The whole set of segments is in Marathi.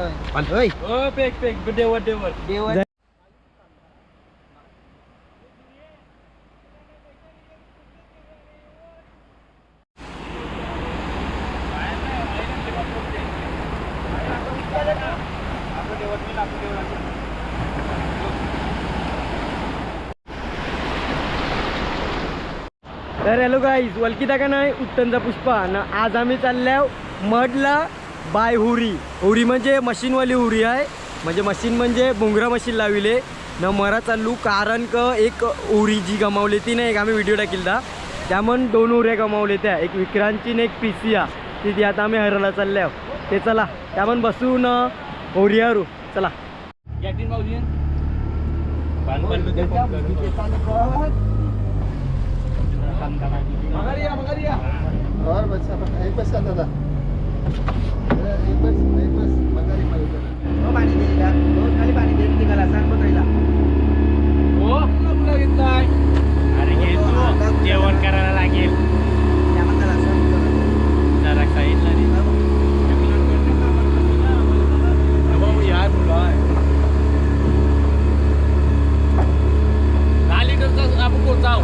ओय ओ पेक देवर तर हॅलो गाईज, वलकीता का नाही उत्तनचा पुष्पा ना. आज आम्ही चालल्या मडला बाय हुरी. हुरी म्हणजे मशीनवाली हुरी आहे, म्हणजे मशीन म्हणजे भुंगरा मशीन लाविले न. मरा चालू कारण क एक हुरी जी गमावली ती नाही, एक आम्ही व्हिडिओ टाकीलता त्यामुळे 2 हुऱ्या गमावले त्या, एक विक्रांतची ने एक पिसिया ती आता आम्ही हरायला चालल्या ते. चला त्यामुळे बसून हुरी हरू चला. और बच्चा एक बस आता था एक बस मगारी पाहिजे पाणी देईला रोज खाली पाणी देत निघाला सांग बघायला हो तुला घेतलाय. अरे घे तू जेवण करायला लागेल त्याला जरा साईडला रे बाबू यार मुला 10 लिटरचा आपण पोचाव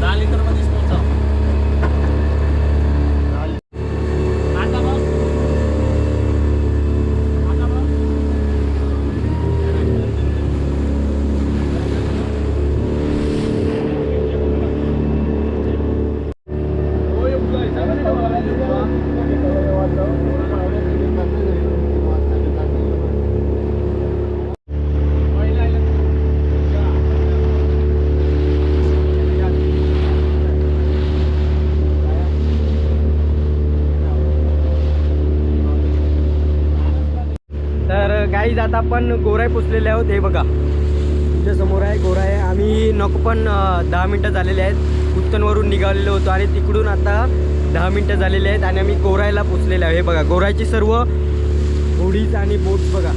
10 लिटर मध्ये पोचाव. गाईज आता आपण गोराई पुसलेले आहोत. हे बघा तुमच्या समोर आहे गोराई. आम्ही नको पण 10 मिनटं झालेले आहेत. उत्तनवरून निघालेलो होतो आणि तिकडून आता 10 मिनटं झालेले आहेत आणि आम्ही गोराईला पुसलेले आहे. हे बघा गोराईची सर्व होडीज आणि बोट्स बघा.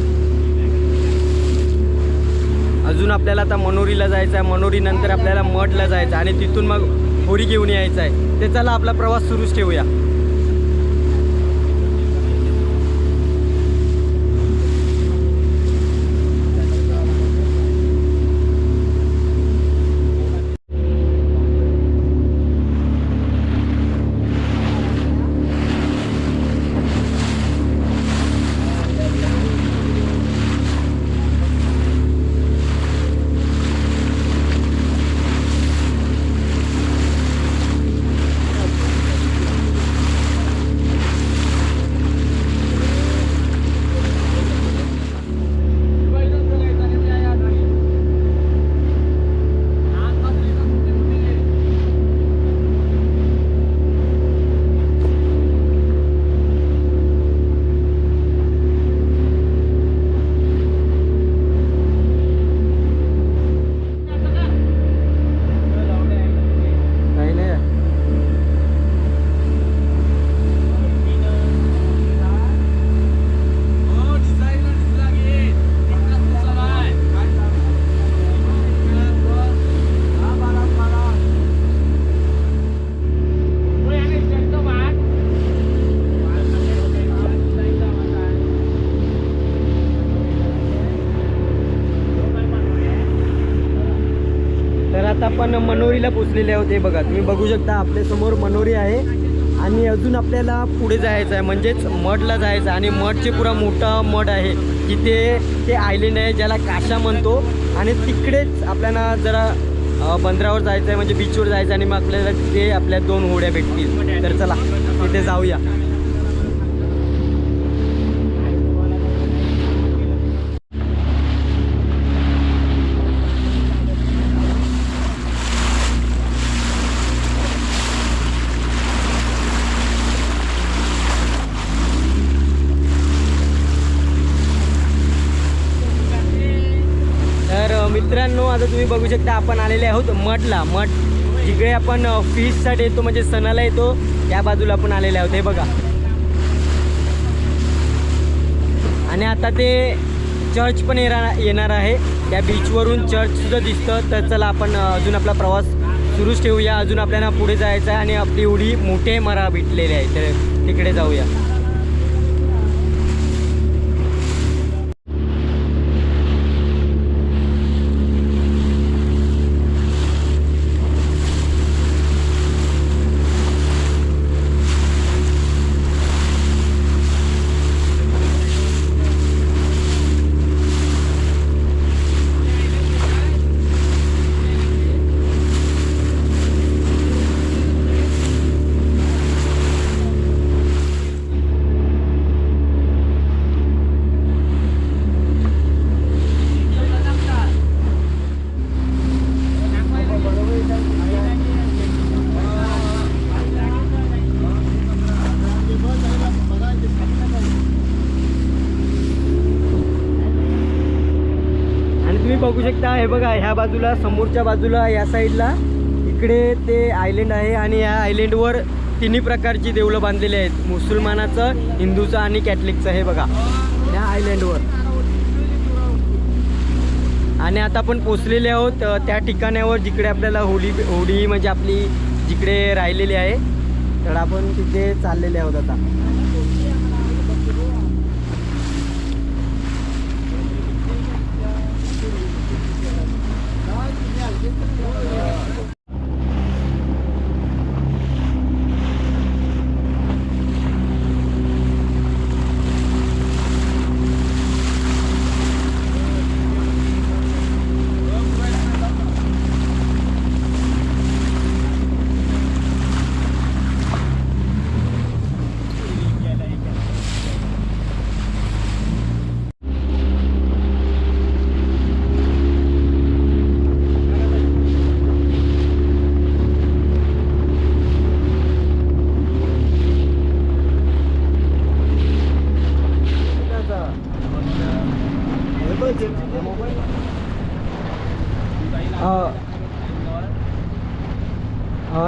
अजून आपल्याला आता मनोरीला जायचं आहे. मनोरी नंतर आपल्याला मडला जायचं आणि तिथून मग होडी घेऊन यायचं आहे. ते चला आपला प्रवास सुरूच ठेवूया. आपण मनोरीला पोचलेले आहोत. हे बघा तुम्ही बघू शकता आपल्या समोर मनोरी आहे आणि अजून आपल्याला पुढे जायचं आहे म्हणजेच मडला जायचं. आणि मडचे पुरा मोठा मड आहे जिथे ते आयलंड आहे ज्याला काशा म्हणतो आणि तिकडेच आपल्याला जरा बंदरावर जायचं आहे म्हणजे बीचवर जायचं आणि मग आपल्याला तिथे आपल्या 2 होड्या भेटतील. तर चला तिथे जाऊया. मित्रांनो आता तुम्ही बघू शकता आपण आलेले आहोत मडला. मड जिकडे आपण फिशसाठी येतो म्हणजे सणाला येतो त्या बाजूला आपण आलेले आहोत. हे बघा आणि आता ते चर्च पण येणार आहे. त्या बीचवरून चर्चसुद्धा दिसतं. तर चला आपण अजून आपला प्रवास सुरूच ठेवूया. अजून आपल्याला पुढे जायचं आहे आणि आपली उडी मोठे मरा भेटलेली आहे तर तिकडे जाऊया. बघू शकता, हे बघा ह्या बाजूला, समोरच्या बाजूला या साईडला इकडे ते आयलंड आहे आणि या आयलंडवर तिन्ही प्रकारची देवळं बांधलेली आहेत, मुसलमानाचं, हिंदूचं आणि कॅथलिकचं. हे बघा या आयलंडवर. आणि आता आपण पोचलेले आहोत त्या ठिकाणावर जिकडे आपल्याला होडी म्हणजे आपली जिकडे राहिलेली आहे, तर आपण तिथे चाललेले आहोत आता.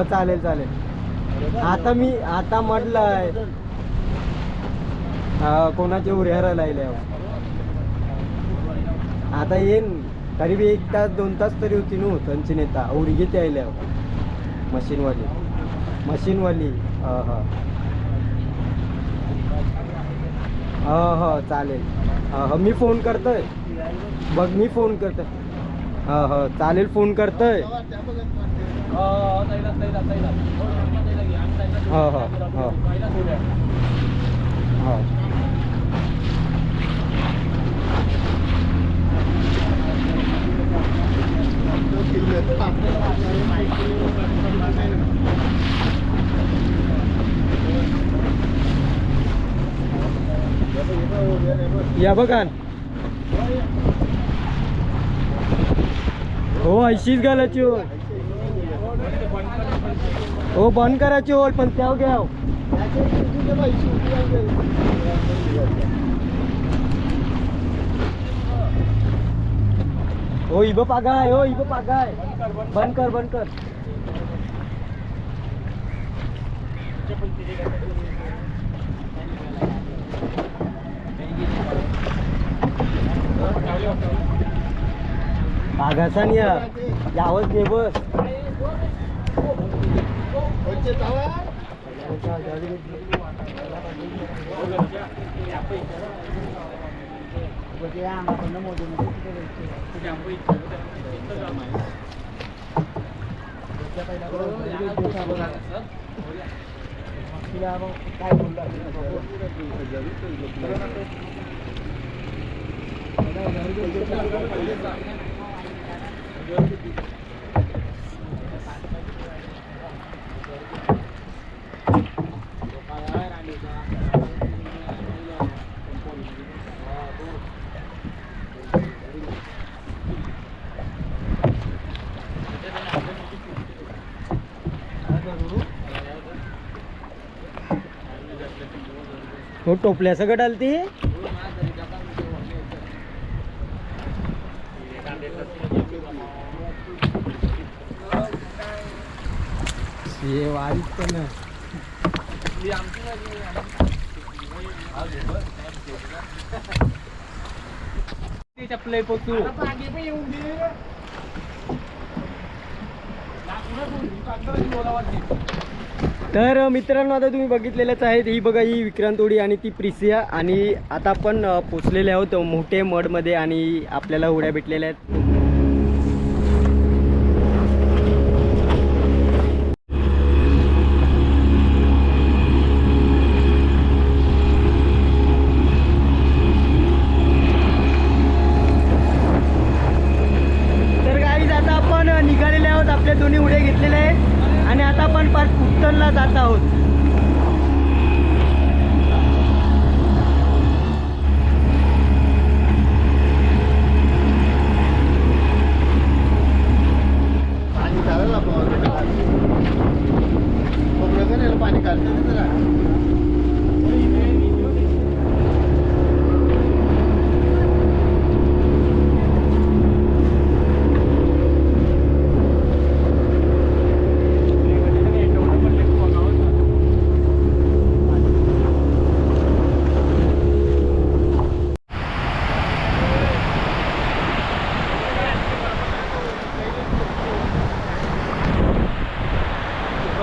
चालेल चालेल. आता म्हटलंय कोणाचे उऱ्याला लायले आता येईन तरी बी 1 तास 2 तास तरी होती नू. त्यांची नेता उरी घेते आयल्या मशीनवाली. हो चालेल. मी फोन करतोय बघ, मी फोन करतोय. चालेल, फोन करतोय. या बघा हो, अशीच घालायची हो. हो बंद करायची होल पण त्याव घ्या. हो इब पागाय, हो इब पागाय. बंद कर. पागाचा नाही यावंच घे बस. काय बोलला हो टोपल्या सगळं डालती. वारीच पण चपले पोचू. तर मित्रांनो, आता तुम्ही बघितलेलेच आहेत, ही बघा ही विक्रांतोडी आणि ती प्रिसिया. आणि आता आपण पोचलेले आहोत मोठे मडमध्ये आणि आपल्याला होड्या भेटलेल्या आहेत. निघालेले आहोत, आपल्या दोन्ही उड्या घेतलेल्या आहेत आणि आता आपण पाच उत्तरला जात आहोत.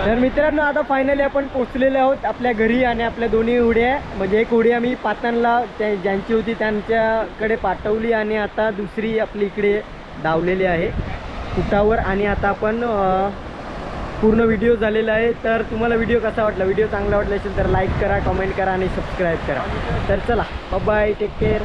तर मित्रांनो आता फायनली आपण पोचलेले आहोत आपल्या घरी आणि आपल्या दोन्ही होड्या म्हणजे एक होडी आम्ही पातनला ज्यांची होती त्यांच्याकडे पाठवली आणि आता दुसरी आपली इकडे धावलेली आहे कुटावर आणि आता आपण पूर्ण व्हिडिओ झालेला आहे. तर तुम्हाला व्हिडिओ कसा वाटला व्हिडिओ चांगला वाटला असेल तर लाईक करा कमेंट करा आणि सबस्क्राईब करा. तर चला बाय टेक केअर.